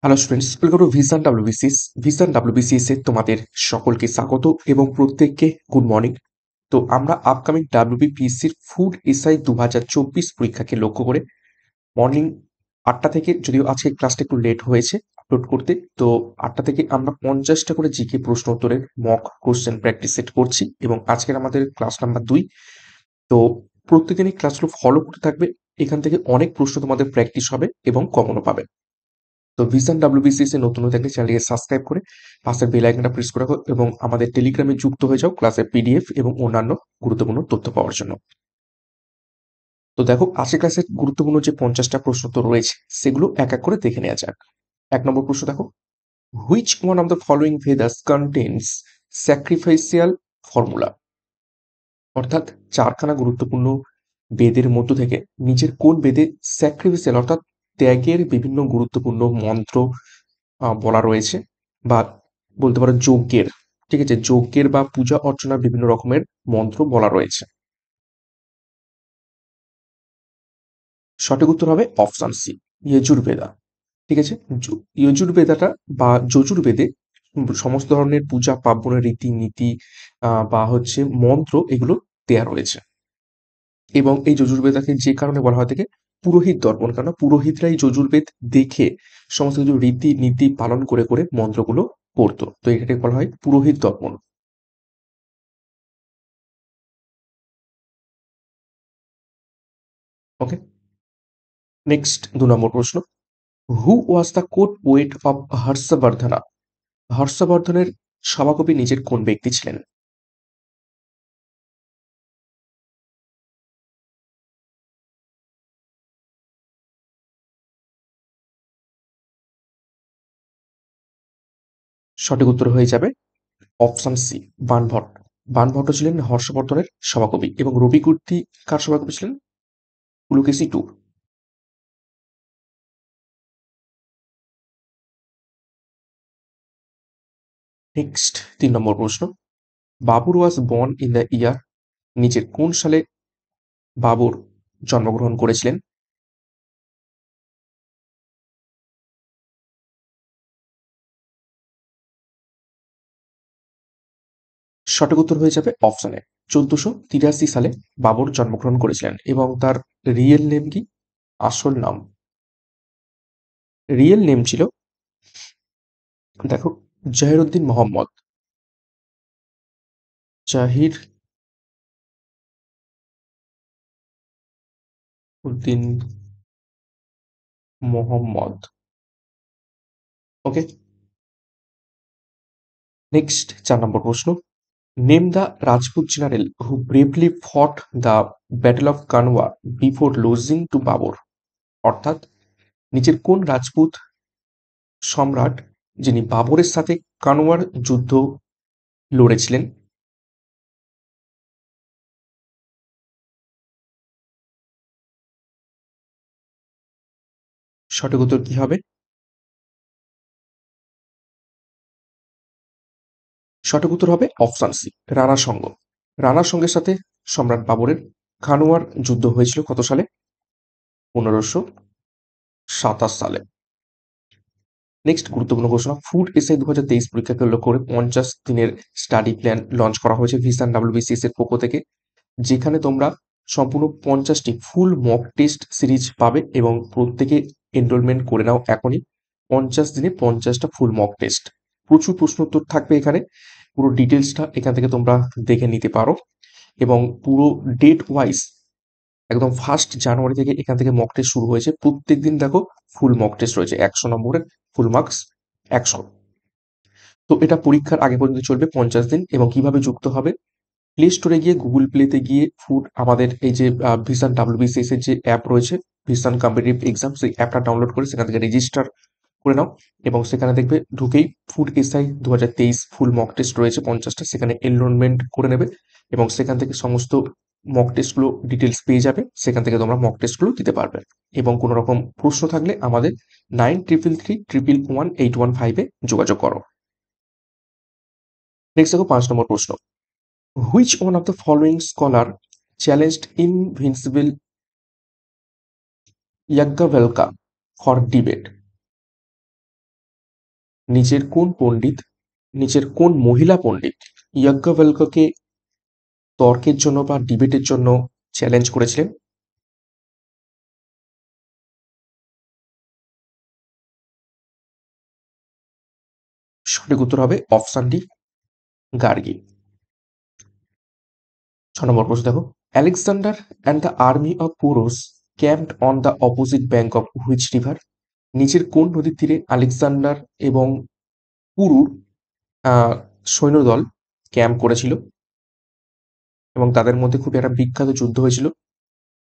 Hello students, welcome to vision WBCS এ তোমাদের সকলকে স্বাগত এবং প্রত্যেককে গুড মর্নিং। তো আমরা আপকামিং ডাব্লিউবিপিএসসির ফুড এসআই 2024 পরীক্ষাকে লক্ষ্য করে মর্নিং 8টা থেকে, যদিও আজকে ক্লাসটা একটু লেট হয়েছে আপলোড করতে, তো 8টা থেকে আমরা 50টা করে জিকে প্রশ্ন উত্তরের মক কোশ্চেন প্র্যাকটিস সেট করছি এবং আজকের আমাদের ক্লাস নাম্বার 2। তো প্রত্যেকদিন এই ক্লাসগুলো ফলো করতে থাকবে, এখান থেকে অনেক প্রশ্ন তোমাদের প্র্যাকটিস হবে এবং কমনও পাবে। তো ভিশন ডাব্লিউবিসিএস এ নতুন হয়ে থাকলে চ্যানেলটিকে সাবস্ক্রাইব করে পাশের বেল আইকনটা প্রেস করে রাখো এবং আমাদের টেলিগ্রামে যুক্ত হয়ে যাও ক্লাসের পিডিএফ এবং অন্যান্য গুরুত্বপূর্ণ তথ্য পাওয়ার জন্য। তো দেখো, আজকের ক্লাসের গুরুত্বপূর্ণ যে 50টা প্রশ্ন তো রয়েছে সেগুলো এক এক করে দেখে নেওয়া যাক। 1 নম্বর প্রশ্ন দেখো, which one of the following Vedas contains sacrificial formula? অর্থাৎ চারখানা গুরুত্বপূর্ণ বেদের মধ্য থেকে নিচের কোন বেদে স্যাক্রিফিসিয়াল অর্থাৎ ত্যাগের বিভিন্ন গুরুত্বপূর্ণ মন্ত্র বলা রয়েছে, বা বলতে পারো যজ্ঞের, ঠিক আছে, যজ্ঞের বা পূজা অর্চনার বিভিন্ন রকমের মন্ত্র বলা রয়েছে। সঠিক উত্তর হবে অপশন সি, যজুর্বেদা। ঠিক আছে, যজুর্বেদাটা বা যজুর্বেদে সমস্ত ধরনের পূজা পার্বণের রীতিনীতি বা হচ্ছে মন্ত্র এগুলো দেয়া রয়েছে। এবং এই যজুর্বেদকে যে কারণে বলা হয় থাকে পুরোহিত দর্পণ, কারণ পুরোহিতরাই যজুর্বেদ দেখে সমস্ত কিছু রীতিনীতি পালন করে করে মন্ত্রগুলো পড়তো, তো এটাকে বলা হয় পুরোহিত দর্পণ। ওকে, নেক্সট 2 নম্বর প্রশ্ন, who was the court poet of Harshavardhana? হর্ষবর্ধনের সভাকবি নিজের কোন ব্যক্তি ছিলেন? সঠিক উত্তর হয়ে যাবে অপশন সি, বাণভট্ট। বাণভট্ট ছিলেন হর্ষবর্ধনের সভাকবি এবং রবিকীর্তি কার সভাকবি ছিলেন? পুলকেশী টু। নেক্সট 3 নম্বর প্রশ্ন, Babur was born in the year? নিচের কোন সালে বাবর জন্মগ্রহণ করেছিলেন? সঠিক উত্তর হয়ে যাবে অপশন এ, 1483 সালে বাবর জন্মগ্রহণ করেছিলেন এবং তার রিয়েল নেম কি, আসল নাম? রিয়েল নেম ছিল, দেখো, Zahiruddin Mohammad. Zahir Uddin Mohammad. Okay, next 4 number প্রশ্ন, name the Rajput general who bravely fought the battle of Khanwa before losing to Babur? অর্থাৎ নিচের কোন রাজপুত সম্রাট যিনি বাবরের সাথে কানওয়ার যুদ্ধ লড়েছিলেন? সঠিক উত্তর কি হবে? সঠিক উত্তর হবে অপশন সি, রানা সঙ্গ। রানা সঙ্গের সাথে সম্রাট বাবরের খানোয়ার যুদ্ধ হয়েছিল কত সালে? 1527 সালে। নেক্সট গুরুত্বপূর্ণ ঘোষণা, ফুড এসআই 2023 পরীক্ষাকে লক্ষ্য করে 50 দিনের স্টাডি প্ল্যান লঞ্চ করা হয়েছে ভিশন ডাব্লিউবিসিএস এর পক্ষ থেকে, যেখানে তোমরা সম্পূর্ণ 50টি ফুল মক টেস্ট সিরিজ পাবে এবং প্রত্যেকে এনরোলমেন্ট করে নাও এখনই। 50 দিনে 50টা ফুল মক টেস্ট, প্রচুর প্রশ্ন উত্তর থাকবে এখানে, পুরো ডিটেলসটা এখান থেকে তোমরা দেখে নিতে পারো এবং পুরো ডেট ওয়াইজ একদম 1 জানুয়ারি থেকে এখান থেকে মক টেস্ট শুরু হয়েছে। প্রত্যেকদিন দেখো ফুল মক টেস্ট রয়েছে, 100 নম্বরের, ফুল মার্কস 100। তো এটা পরীক্ষার আগে পর্যন্ত চলবে 50 দিন। এবং কিভাবে যুক্ত হবে, প্লে স্টোরে গিয়ে গুগল প্লেতে গিয়ে ফুড আমাদের এই যে ভিশন ডাব্লিউবিসিএস এর যে অ্যাপ রয়েছে, ভিশন কম্পিটিটিভ এক্সাম, সেই অ্যাপটা ডাউনলোড করে সেখান থেকে রেজিস্টার করে নাও এবং সেখানে দেখবে ঢুকেই food SI 2023 full mock test রয়েছে 50টা, সেখানে এনরোলমেন্ট করে নেবে এবং সেখান থেকে সমস্ত মক টেস্টগুলো ডিটেলস পেয়ে যাবে, সেখান থেকে তোমরা মক টেস্টগুলো দিতে পারবে। এবং কোনো রকম প্রশ্ন থাকলে আমাদের 9333111815-এ যোগাযোগ করো। নেক্সট দেখো 5 নম্বর প্রশ্ন, which one of the following scholar challenged invincible Yajnavalkya for debate? নিচের কোন পণ্ডিত নিচের কোন মহিলা পণ্ডিত ইয়াজ্ঞবল্ক্যকে তর্কের জন্য বা ডিবেটের জন্য চ্যালেঞ্জ করেছিলেন? সঠিক উত্তর হবে অপশন ডি, গার্গী। 6 নম্বর প্রশ্ন দেখো, Alexander and the army of Porus camped on the opposite bank of which river? নিচের কোন নদীর তীরে আলেকজান্ডার এবং পুরুর সৈন্যদল ক্যাম্প করেছিল এবং তাদের মধ্যে খুব একটা বিখ্যাত যুদ্ধ হয়েছিল,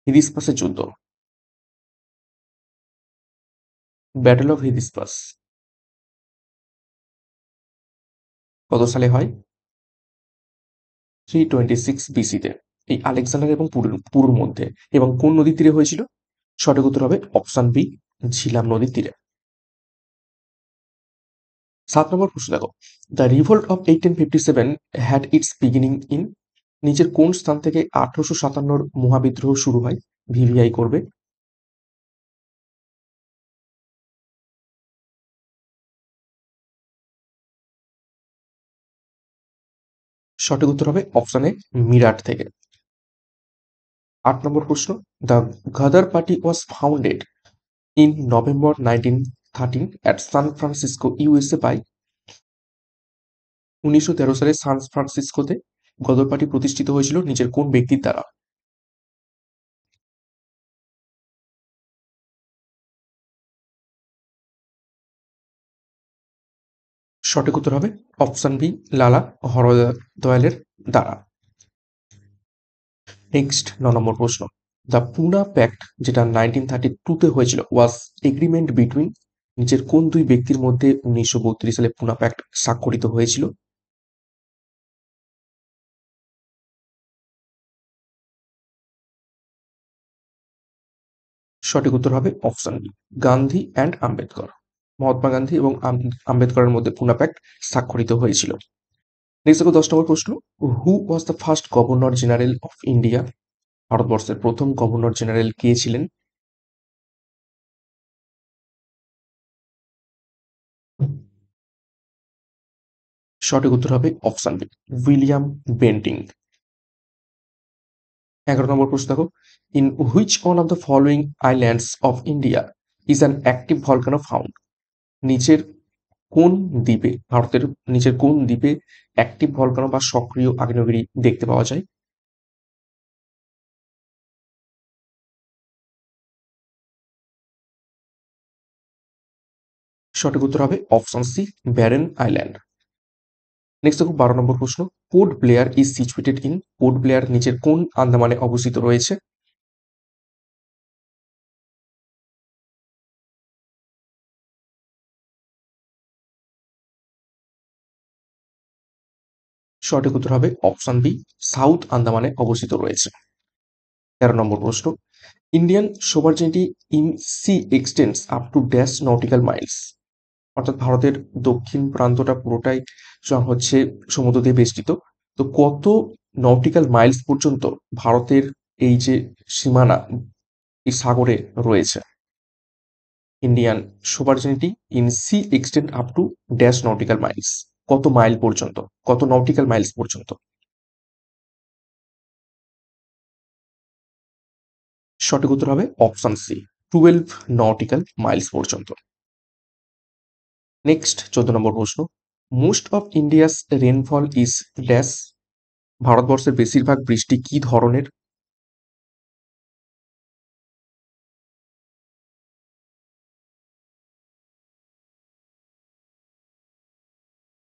হিদিসপাসের যুদ্ধ, ব্যাটল অফ হিদিসপাস। কত সালে হয়? 326 বিসিতে এই আলেকজান্ডার এবং পুরুর মধ্যে। এবং কোন নদীর তীরে হয়েছিল? সঠিক উত্তর হবে অপশন বি, ঝিলাম নদীর তীরে। 7 নম্বর প্রশ্ন দেখো, the revolt of 1857 had it's beginning in? নিচের কোন স্থান থেকে 1857 মহাবিদ্রোহ শুরু হয়? ভিভিআই করবে। সঠিক উত্তর হবে অপশন এ, মিরাট থেকে। 8 নম্বর প্রশ্ন, the Gadar party was founded in November 1913 at San Francisco USA by? 1913 সালে সান ফ্রান্সিসকোতে গদর পার্টি প্রতিষ্ঠিত হয়েছিল নিচের কোন ব্যক্তির দ্বারা? সঠিক উত্তর হবে অপশন বি, লালা হরদয়ালের দ্বারা। নেক্সট 9 নম্বর প্রশ্ন, দ্য পুনা প্যাক্ট যেটা 1932 তে হয়েছিল ওয়াজ এগ্রিমেন্ট বিটুইন? নিচের কোন দুই ব্যক্তির মধ্যে 1932 সালে পুনা প্যাক্ট স্বাক্ষরিত হয়েছিল? সঠিক উত্তর হবে option B, Gandhi and Ambedkar. Mahatma Gandhi এবং আম্বেদকরের মধ্যে পুনা প্যাক্ট স্বাক্ষরিত হয়েছিল। নেক্সট দেখো 10 নম্বর প্রশ্ন, who was the first governor general of India? ভারতবর্ষের প্রথম গভর্নর জেনারেল কে ছিলেন? সঠিক উত্তর হবে option B, William Bentinck. 11 number প্রশ্ন দেখো, in which one of the following islands of India is an active volcano found? নিচের কোন দ্বীপে ভারতের নিচের কোন দ্বীপে অ্যাক্টিভ ভলকানো বা সক্রিয় আগ্নেয়গিরি দেখতে পাওয়া যায়? সঠিক উত্তর হবে option C, Barren Island. Next দেখো 12 নম্বর প্রশ্ন, Port Blair is situated in? Port Blair নিচের কোন আন্দামানে অবস্থিত রয়েছে? সঠিক উত্তর হবে অপশন বি, সাউথ আন্দামানে অবস্থিত রয়েছে। 13 নম্বর প্রশ্ন, Indian sovereignty in sea extends up to dash nautical miles? অর্থাৎ ভারতের দক্ষিণ প্রান্তটা পুরোটাই হচ্ছে সমুদ্র দিয়ে বেষ্টিত। তো কত নটিক্যাল মাইলস পর্যন্ত ভারতের এই যে সীমানা এই সাগরে রয়েছে? Indian sovereignty in sea extend up to dash nautical miles, কত মাইল পর্যন্ত, কত নটিক্যাল মাইলস পর্যন্ত? সঠিক উত্তর হবে অপশন সি, 12 নটিক্যাল মাইলস পর্যন্ত। নেক্সট 14 নম্বর প্রশ্ন, most of India's rainfall is dash? ভারতবর্ষের বেশিরভাগ বৃষ্টি কি ধরনের?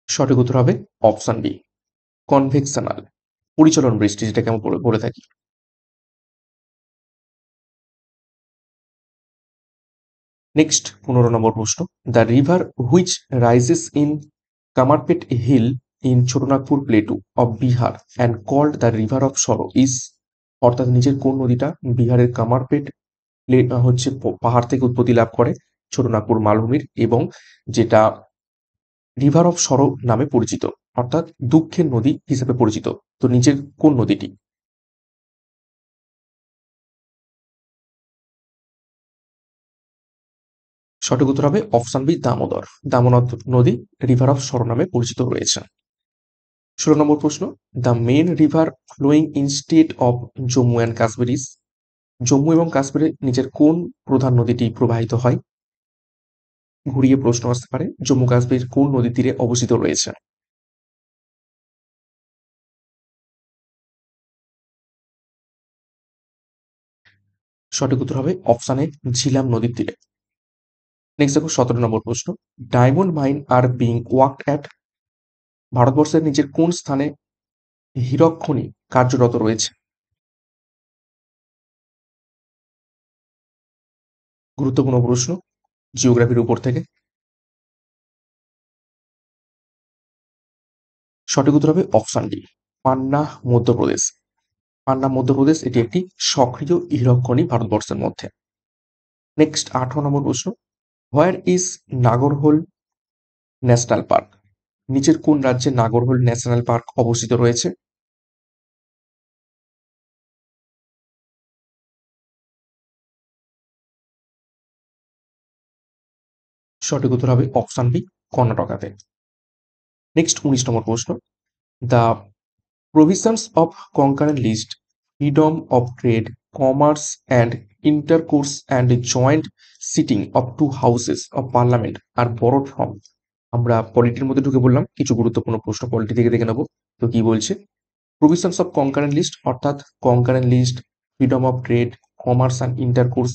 সঠিক উত্তর হবে অপশন বি, কনভেকশনাল, পরিচলন বৃষ্টি যেটাকে আমরা বলে বলে থাকি। নেক্সট 15 নম্বর প্রশ্ন, the river which rises in Khamarpat hill in Chotanagpur plateau of Bihar and called the river of sorrow is? অর্থাৎ নিচের কোন নদীটা বিহারের কামারপেট হচ্ছে পাহাড় থেকে উৎপত্তি লাভ করে ছোটনাগপুর মালভূমির, এবং যেটা রিভার অফ সরো নামে পরিচিত, অর্থাৎ দুঃখের নদী হিসেবে পরিচিত। তো নিচের কোন নদীটি? সঠিক উত্তর হবে অপশন বি দামোদর। দামোদর নদী রিভার অফ সরো নামে পরিচিত রয়েছে। 16 নম্বর প্রশ্ন, the main river flowing in state of Jammu and Kashmir is. Jammu এবং কাশ্মীরের নিচের কোন প্রধান নদীটি প্রবাহিত হয়? ঘুরিয়ে প্রশ্ন আসতে পারে, জম্মু কাশ্মীর কোন নদীর তীরে অবস্থিত রয়েছে? সঠিক উত্তর হবে অপশন এ ঝিলাম নদীর তীরে। নেক্সট দেখো 17 নম্বর প্রশ্ন, diamond mine are being worked at. ভারতবর্ষের নিচের কোন স্থানে হীরক খনি কার্যরত রয়েছে? গুরুত্বপূর্ণ প্রশ্ন জিওগ্রাফির উপর থেকে। সঠিক উত্তর হবে অপশন ডি পান্না, মধ্যপ্রদেশ। পান্না মধ্যপ্রদেশ, এটি একটি সক্রিয় হীরক খনি ভারতবর্ষের মধ্যে। নেক্সট 18 নম্বর প্রশ্ন, হোয়ার ইজ নাগরহোল ন্যাশনাল পার্ক। নিচের কোন রাজ্যে নাগরহোল ন্যাশনাল পার্ক অবস্থিত রয়েছে? সঠিক উত্তর হবে অপশন বি কর্ণাটকাতে। নেক্সট 19 নম্বর প্রশ্ন, the provisions of concurrent list, freedom of trade, commerce and intercourse and joint sitting of two houses of parliament are borrowed from. আমরা পলিটির মধ্যে ঢুকে বললাম, কিছু গুরুত্বপূর্ণ প্রশ্ন পলিটি থেকে দেখে নেব। তো কি বলছে, প্রভিশনস অফ কনকারেন্ট লিস্ট অর্থাৎ concurrent list, freedom of trade, commerce and intercourse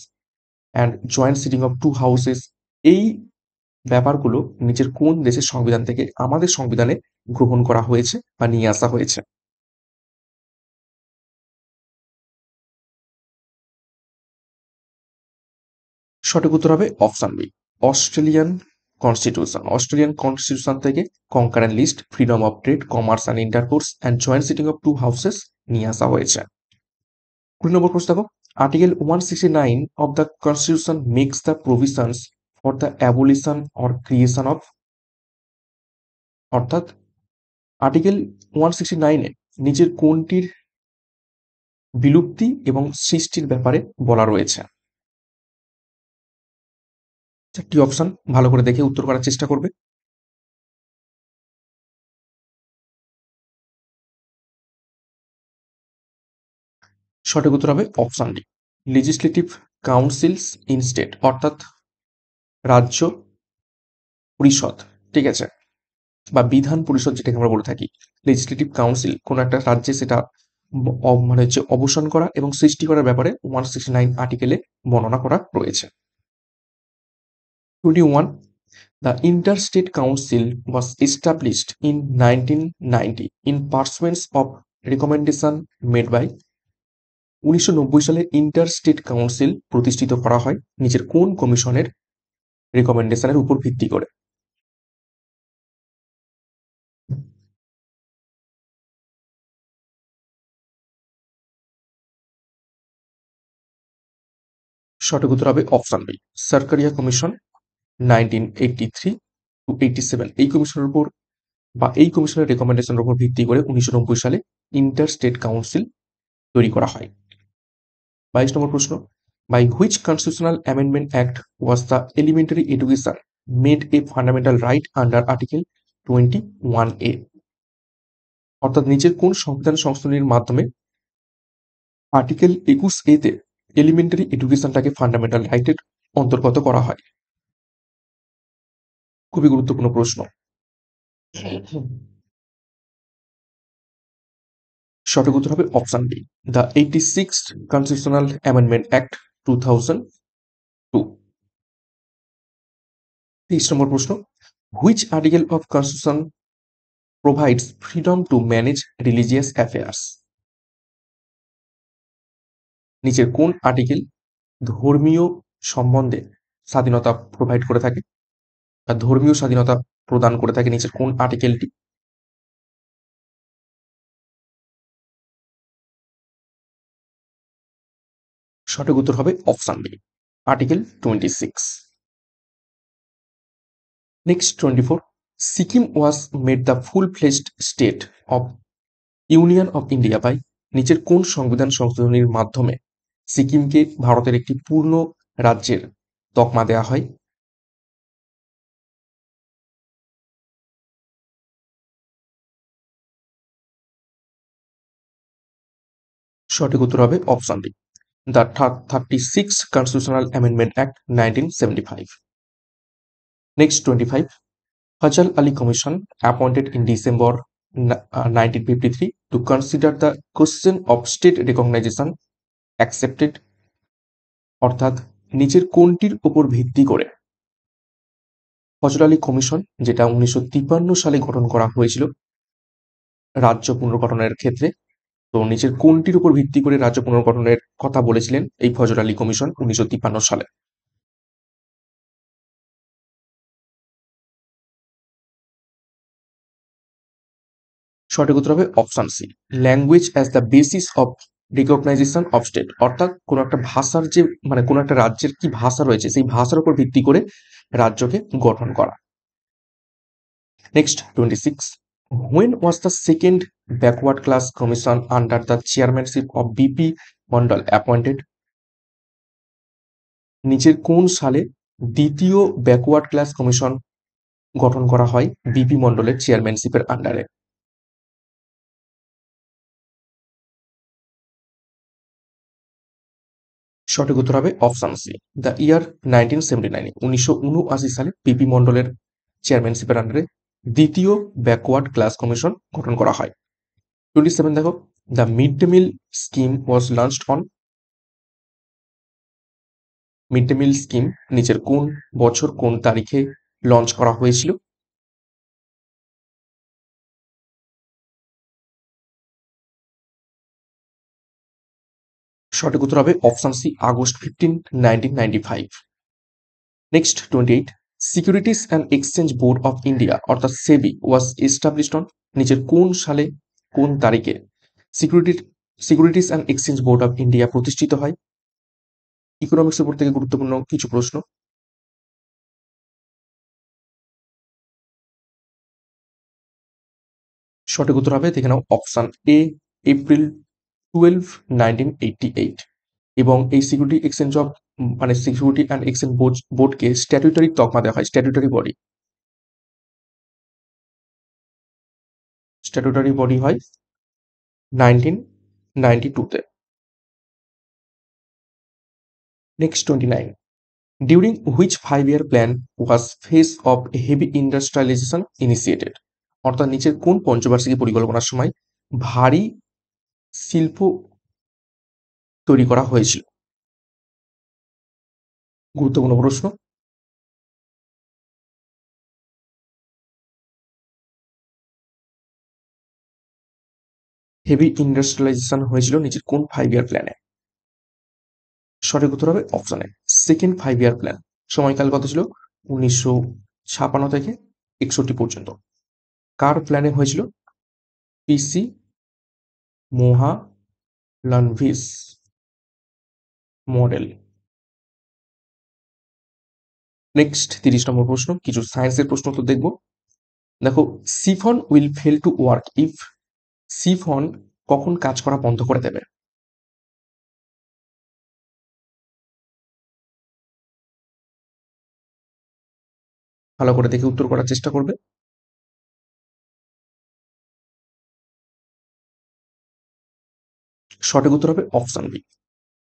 and joint sitting of two houses, এই ব্যাপারগুলো নিচের কোন দেশের সংবিধান থেকে আমাদের সংবিধানে গ্রহণ করা হয়েছে বা নিয়ে আসা হয়েছে? সঠিক উত্তর হবে option B Australian constitution. Australian constitution থেকে concurrent list, freedom of trade, commerce and intercourse and joint sitting of two houses নিয়ে আসা হয়েছে। 20 নম্বর প্রশ্ন দেখো, article 169 of the constitution makes the provisions for the abolition or creation of. অর্থাৎ article 169-এ নিচের কোনটির বিলুপ্তি এবং সৃষ্টির ব্যাপারে বলা রয়েছে? চারটি অপশন ভালো করে দেখে উত্তর করার চেষ্টা করবে। সঠিক উত্তর হবে option D legislative council's in state, অর্থাৎ রাজ্য পরিষদ, ঠিক আছে, বা বিধান পরিষদ যেটাকে আমরা বলে থাকি। লেজিসলেটিভ কাউন্সিল কোন একটা রাজ্যে সেটা মানে হচ্ছে অবসান করা এবং সৃষ্টি করার ব্যাপারে 169 আর্টিকেলে বর্ণনা করা রয়েছে। 21, the interstate council was established in 1990 in pursuance of recommendation made by। 1990 সালে ইন্টার স্টেট কাউন্সিল প্রতিষ্ঠিত করা হয় নিচের কোন কমিশনের রেকমেন্ডেশনের উপর ভিত্তি করে? সঠিক উত্তর হবে option B Sarkaria commission, 1983 to 87। এই কমিশনের উপর বা এই কমিশনের রেকমেন্ডেশনের উপর ভিত্তি করে 1990 সালে ইন্টার স্টেট কাউন্সিল তৈরি করা হয়। 22 নম্বর প্রশ্ন, by which constitutional amendment act was the elementary education made a fundamental right under article 21A। অর্থাৎ নিচের কোন সংবিধান সংশোধনীর মাধ্যমে আর্টিকেল 21A তে এলিমেন্টারি এডুকেশনটাকে ফান্ডামেন্টাল রাইটের অন্তর্গত করা হয়? খুবই গুরুত্বপূর্ণ প্রশ্ন। সঠিক উত্তর হবে option B the 86th constitutional amendment act 2002। 23 নম্বর প্রশ্ন, which article of constitution provides freedom to manage religious affairs. নিচের কোন আর্টিকেল ধর্মীয় সম্বন্ধে স্বাধীনতা প্রোভাইড করে থাকে বা ধর্মীয় স্বাধীনতা প্রদান করে থাকে? নিচের কোন আর্টিকেলটি? সঠিক উত্তর হবে option B article 26। Next 24, Sikkim was made the full fledged state of union of India by. নিচের কোন সংবিধান সংশোধনীর মাধ্যমে সিকিমকে ভারতের একটি পূর্ণ রাজ্যের তকমা দেওয়া হয়? সঠিক উত্তর হবে option D, the 36 constitutional amendment act 1975। Next 25, Fajal Ali Commission appointed in December 1953 to consider the question of state recognition accepted, অর্থাৎ নিচের কোনটির উপর ভিত্তি করে ফজল আলী কমিশন, যেটা 1953 সালে গঠন করা হয়েছিল রাজ্য পুনর্গঠনের ক্ষেত্রে, তো নিচের কোনটির উপর ভিত্তি করে রাজ্য পুনর্গঠনের কথা বলেছিলেন এই ফজল আলী কমিশন 1953 সালে? সঠিক উত্তর হবে option C, language as the basis of recognisation of state, অর্থাৎ কোনো একটা ভাষার যে মানে কোনো একটা রাজ্যের কি ভাষা রয়েছে সেই ভাষার উপর ভিত্তি করে রাজ্যকে গঠন করা। Next 26, when was the second backward class commission under the chairmanship of BP Mondal appointed? নিচের কোন সালে দ্বিতীয় ব্যাকওয়ার্ড ক্লাস কমিশন গঠন করা হয় বিপি মন্ডলের চেয়ারম্যানশিপের আন্ডারে? সঠিক উত্তর হবে অপশন সি, দ্য ইয়ার 1979, 1979 সালে পিপি মন্ডলের চেয়ারম্যানশিপের আন্ডারে দ্বিতীয় ব্যাকওয়ার্ড ক্লাস কমিশন গঠন করা হয়। 27 দেখো, the mid day meal scheme was launched on, mid day meal scheme নিচের কোন বছর কোন তারিখে লঞ্চ করা হয়েছিল? সঠিক উত্তর হবে option C, August 15, 1995। Next 28, securities and exchange board of India অর্থাৎ সেবি ওয়াজ এস্টাবলিশড অন, নিচের কোন সালে কোন তারিখে securities and exchange board of India প্রতিষ্ঠিত হয়? ইকোনমিক্সের উপর থেকে গুরুত্বপূর্ণ কিছু প্রশ্ন। সঠিক উত্তর হবে দেখে নাও অপশন এ, এপ্রিল 12, 1988। এবং এই সিকিউরিটি এক্সচেঞ্জ অফ মানে সিকিউরিটি অ্যান্ড এক্সচেঞ্জ বোর্ডকে স্ট্যাটুটরি তকমা দেওয়া হয়, স্ট্যাটুটরি বডি, স্ট্যাটুটরি বডি হয় 1992-তে। Next 29, during which 5-year plan was phase of heavy industrialization initiated, অর্থাৎ নিচের কোন পঞ্চবার্ষিকী পরিকল্পনার সময় ভারী শিল্প তৈরি করা হয়েছিল? গুরুত্বপূর্ণ প্রশ্ন। হেভি ইন্ডাস্ট্রিয়ালাইজেশন হয়েছিল নিচের কোন 5-year প্ল্যানে? সঠিক উত্তর হবে অপশন এ, সেকেন্ড 5-year প্ল্যান। সময়কাল কত ছিল? 1956 থেকে 61 পর্যন্ত। কার প্ল্যানে হয়েছিল? পিসি মোহালানভিস মডেল। নেক্সট 30 নম্বর প্রশ্ন, কিছু সায়েন্সের প্রশ্ন তো দেখব। দেখো, chiffon will fail to work if, chiffon কখন কাজ করা বন্ধ করে দেবে? ভালো করে দেখে উত্তর করার চেষ্টা করবে। সঠিক উত্তর হবে option B,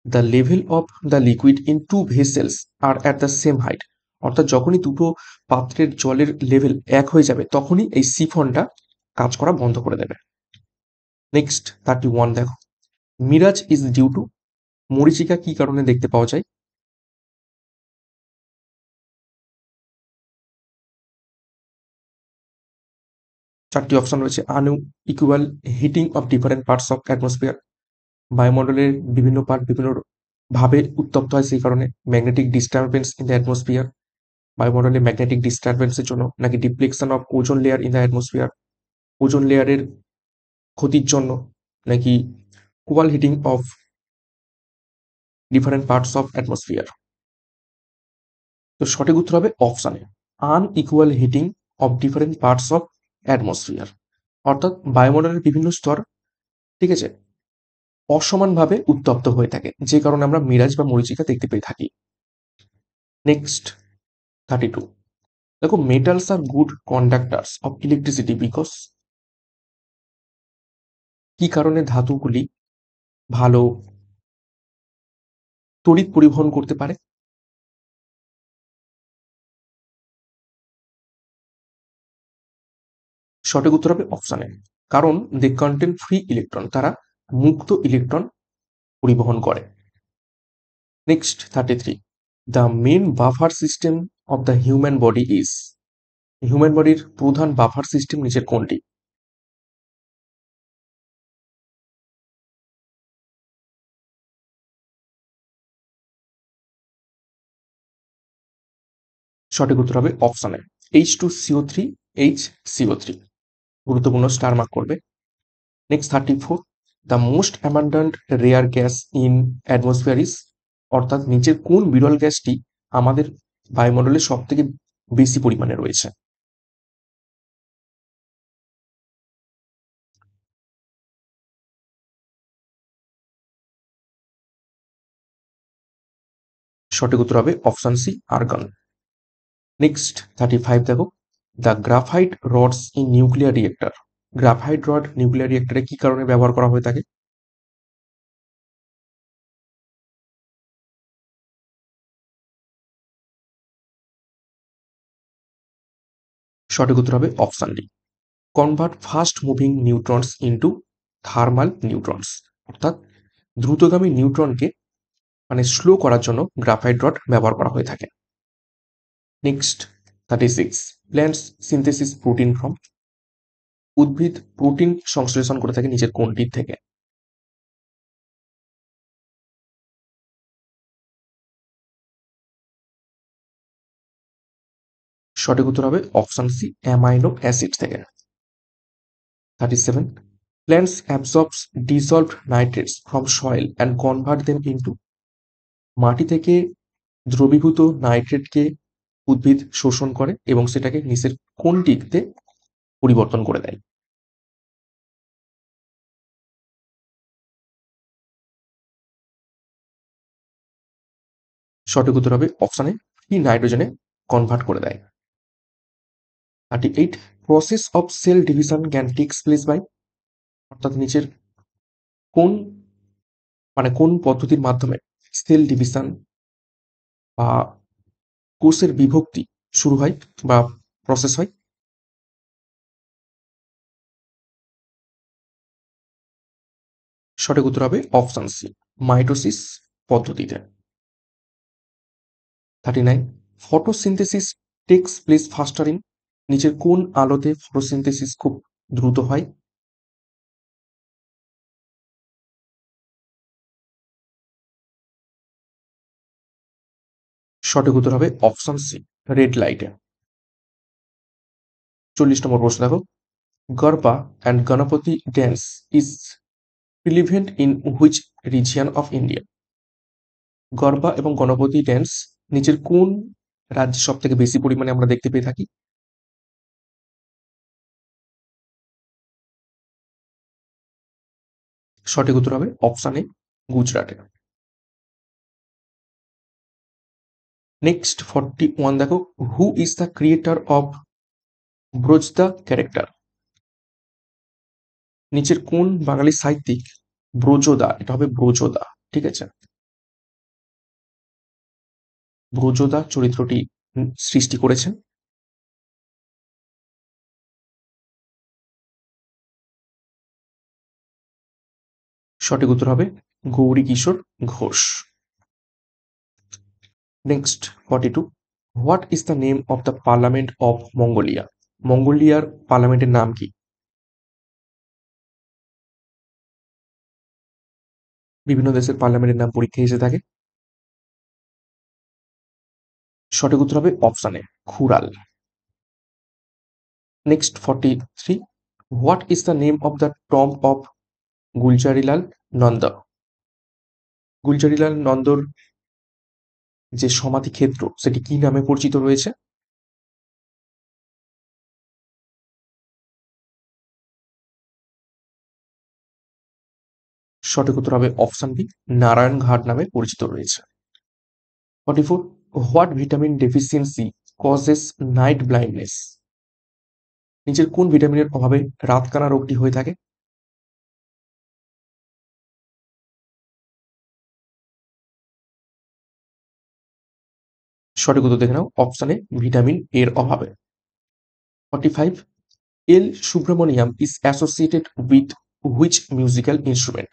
the level of the liquid in two vessels are at the same height, অর্থাৎ যখনই দুটো পাত্রের জলের লেভেল এক হয়ে যাবে তখনই এই সিফনটা কাজ করা বন্ধ করে দেবে। নেক্সট 31 দেখো, মিরাজ ইজ ডিউ টু, মরীচিকা কি কারণে দেখতে পাওয়া যায়? চারটি অপশন রয়েছে, unequal heating of different parts of atmosphere, বায়ুমণ্ডলের বিভিন্ন পার্ট বিভিন্ন ভাবে উত্তপ্ত হয় সেই কারণে, magnetic disturbance in the atmosphere, বায়ুমণ্ডলে ম্যাগনেটিক ডিস্টারবেন্সের জন্য, নাকি depletion of ozone layer in the atmosphere, ozone লেয়ারের ক্ষতির জন্য, নাকি equal heating of different parts of atmosphere? তো সঠিক উত্তর হবে option A, unequal heating of different parts of atmosphere, অর্থাৎ বায়ুমণ্ডলের বিভিন্ন স্তর, ঠিক আছে, অসমানভাবে উত্তপ্ত হয়ে থাকে যে কারণে আমরা মিরাজ বা মরীচিকা দেখতে পেয়ে থাকি। নেক্সট 32, দেখো, metals are good conductors of electricity because, কি কারণে ধাতুগুলি ভালো তড়িৎ পরিবহন করতে পারে? সঠিক উত্তর হবে অপশন এ। কারণ দে কন্টেন ফ্রি ইলেকট্রন, তারা মুক্ত ইলেকট্রন পরিবহন করে। Next 33, the main buffer system of the human body is. Human বডির প্রধান বাফার সিস্টেম নিচের কোনটি? সঠিক উত্তর হবে অপশন এ, H2CO3, HCO3। গুরুত্বপূর্ণ, স্টার মার্ক করবে। Next 34, the most abundant rare gas in atmosphere is. অর্থাৎ নিচের কোন বিরল গ্যাসটি আমাদের বায়ুমণ্ডলে সব থেকে বেশি পরিমাণে রয়েছে? সঠিক উত্তর হবে অপশন সি, আর্গন। নেক্সট 35 দেখো, the graphite rods in nuclear reactor. Graphite rod nuclear রিয়েক্টরে কি কারণে ব্যবহার করা হয়ে থাকে? সঠিক উত্তর হবে option D, convert fast moving neutrons into thermal neutrons. অর্থাৎ দ্রুতগামী নিউট্রনকে মানে স্লো করার জন্য গ্রাফাইট রড ব্যবহার করা হয়ে থাকে। Next 36, plants synthesis protein from. উদ্ভিদ প্রোটিন সংশ্লেষণ করে থাকে নিচের কোনটির থেকে? সঠিক উত্তর হবে অপশন সি, অ্যামাইনো অ্যাসিড থেকে। 37, plants absorbs dissolved nitrates from soil and convert them into। মাটি থেকে দ্রবীভূত নাইট্রেটকে উদ্ভিদ শোষণ করে এবং সেটাকে নিচের কোনটিতে পরিবর্তন করে দেয়? সঠিক উত্তর হবে অপশন এ, কি নাইট্রোজেনে কনভার্ট করে দেয়। 38, process of cell division can takes place by. অর্থাৎ নিচের কোন কোন পদ্ধতির মাধ্যমে সেল ডিভিশন বা কোষের বিভক্তি শুরু হয় বা প্রসেস হয়? সঠিক উত্তর হবে অপশন সি, মাইটোসিস পদ্ধতিতে। 39, ফটোসিনথেসিস টেক্স প্লেস ফাস্টার ইন। নিচের কোন আলোতে ফটোসিনথেসিস খুব দ্রুত হয়? সঠিক উত্তর হবে অপশন সি, রেড লাইটে। 40 নম্বর প্রশ্ন দেখো, Garba and Ganpati dance is prevalent in which region of India. Garba এবং গণপতি ড্যান্স নিচের কোন রাজ্যে সব থেকে বেশি পরিমাণে আমরা দেখতে পেয়ে থাকি? সঠিক উত্তর হবে অপশন এ, গুজরাটে। নেক্সট 41 দেখো, who is the creator of Brojoda character. নিচের কোন বাঙালি সাহিত্যিক ব্রজদা, এটা হবে ব্রজদা, ঠিক আছে, ব্রজদা চরিত্রটি সৃষ্টি করেছেন? সঠিক উত্তর হবে Gouri Kishore Ghosh. Next 42, what is the name of the parliament of Mongolia. মঙ্গোলিয়ার পার্লামেন্টের নাম কি? বিভিন্ন দেশের পার্লামেন্টের নাম পরীক্ষায় এসে থাকে। সঠিক উত্তর হবে option A, Khural. Next 43, what is the name of the tomb of Gulzarilal Nanda. Gulzarilal নন্দর যে সমাধি ক্ষেত্র সেটি কি নামে পরিচিত রয়েছে? সঠিক উত্তর হবে অপশন বি, নারায়ণ ঘাট নামে পরিচিত রয়েছে। 44, what vitamin deficiency causes night blindness. নিচের কোন ভিটামিনের অভাবে রাতকানা রোগটি হয়ে থাকে? সঠিক উত্তর দেখে নাও অপশানে ভিটামিন এর অভাবে। 45 L Subramaniam is associated with which musical instrument?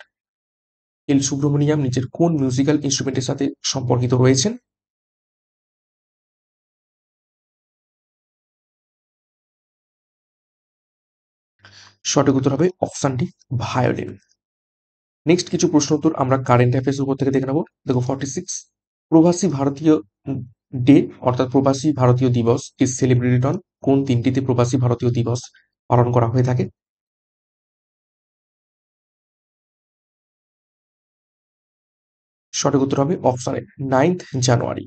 L Subramaniam নিজের কোন মিউজিক্যাল ইনস্ট্রুমেন্টের সাথে সম্পর্কিত রয়েছেন? সঠিক উত্তর হবে অপশানটি ভায়োলিন। নেক্সট কিছু প্রশ্ন উত্তর আমরা কারেন্ট অ্যাফেয়ার্স উপর থেকে দেখে নেব। দেখো 46 প্রবাসী ভারতীয় ডে অর্থাৎ প্রবাসী ভারতীয় দিবস ইজ সেলিব্রেটেড অন কোন দিনটিতে প্রবাসী ভারতীয় দিবস পালন করা হয়ে থাকে? সঠিক উত্তর হবে অপশানে 9th January.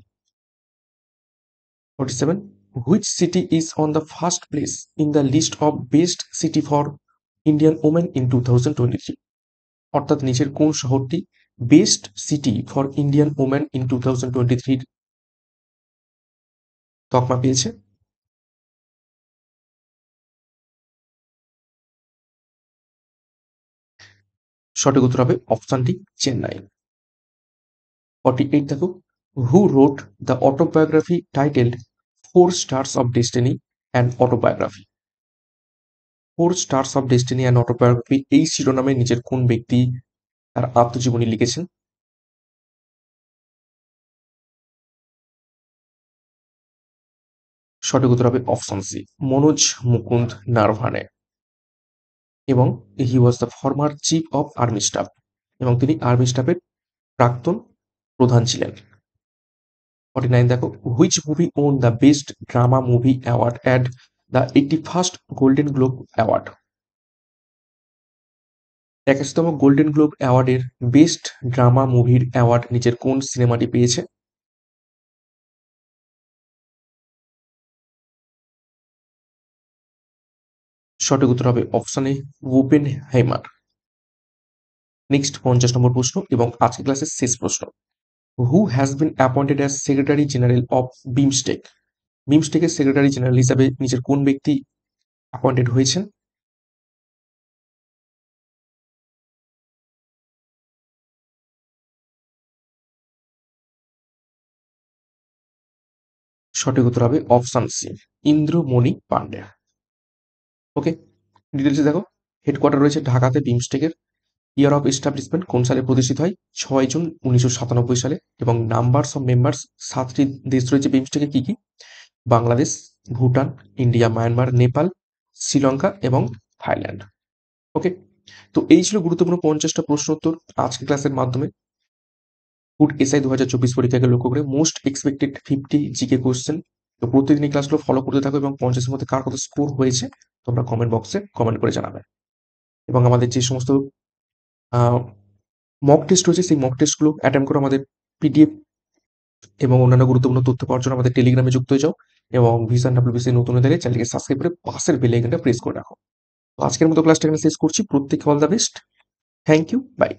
47 which city is on the first place in the list of best city for Indian women in 2023? অর্থাৎ নিচের কোন শহরটি best city for Indian women in 2023 তকমা পেয়েছে? সঠিক উত্তর হবে অপশানটি চেন্নাই। 48 দেখো who wrote the autobiography titled four stars of destiny and autobiography? Four stars of destiny and autobiography এই শিরোনামে নিজের কোন ব্যক্তি তার আত্মজীবনী লিখেছেন? সঠিক উত্তর হবে অপশন সি মনোজ মুকুন্দ নারভানে। এবং he was the former chief of army staff এবং তিনি আর্মি স্টাফের প্রাক্তন প্রধান ছিলেন। 49 দেখো which movie won the best drama movie award at the 81st Golden Globe award? 81তম গোল্ডেন গ্লোব অ্যাওয়ার্ডের বেস্ট ড্রামা মুভির অ্যাওয়ার্ড নিচের কোন সিনেমাটি পেয়েছে? সঠিক উত্তর হবে option A Oppenheimer. Next 50 নম্বর প্রশ্ন এবং আজকে ক্লাসের শেষ প্রশ্ন। Who has been appointed as secretary general of BIMSTEC? বিমস্টেকের সেক্রেটারি জেনারেল হিসাবে নিজের কোন ব্যক্তি অ্যাপয়েন্টেড হয়েছেন? সঠিক উত্তর হবে option C Indramani Pandey. Okay, ডিটেলসে দেখো হেডকোয়ার্টার রয়েছে ঢাকাতে বিমস্টেকের। ইয়ার অফ এস্টাবলিশমেন্ট কোন সালে প্রতিষ্ঠিত হয়? 6 জুন 1997 সালে। এবং নাম্বারস অফ মেম্বার্স 7টি দেশ রয়েছে বিমস্টেকে কি কি? বাংলাদেশ, ভুটান, ইন্ডিয়া, মায়ানমার, নেপাল, শ্রীলঙ্কা এবং থাইল্যান্ড। ওকে, তো এই ছিল গুরুত্বপূর্ণ 50টা প্রশ্ন উত্তর আজকে ক্লাসের মাধ্যমে। ফুড এসআই 2024 পরীক্ষাকে লক্ষ্য করে মোস্ট এক্সপেক্টেড 50 জিকে কোশ্চেন। তো প্রতিদিন এই ক্লাসগুলো ফলো করতে থাকো এবং 50 এর মধ্যে কার কত স্কোর হয়েছে তোমরা কমেন্ট বক্সে কমেন্ট করে জানাবে। এবং আমাদের যে সমস্ত মক টেস্ট রয়েছে সেই মক টেস্টগুলো অ্যাটেম্প করো। আমাদের পিডিএফ এবং অন্যান্য গুরুত্বপূর্ণ তথ্য পাওয়ার জন্য আমাদের টেলিগ্রামে যুক্ত হয়ে যাও এবং ভিশন ডাব্লিউবিসি নতুন হয়ে থাকলে চ্যানেলকে সাবস্ক্রাইব করে পাশের বেল আইকনটা প্রেস করে রাখো। তো আজকের মতো ক্লাসটা এখানে শেষ করছি। প্রত্যেককে all the best. Thank you, by.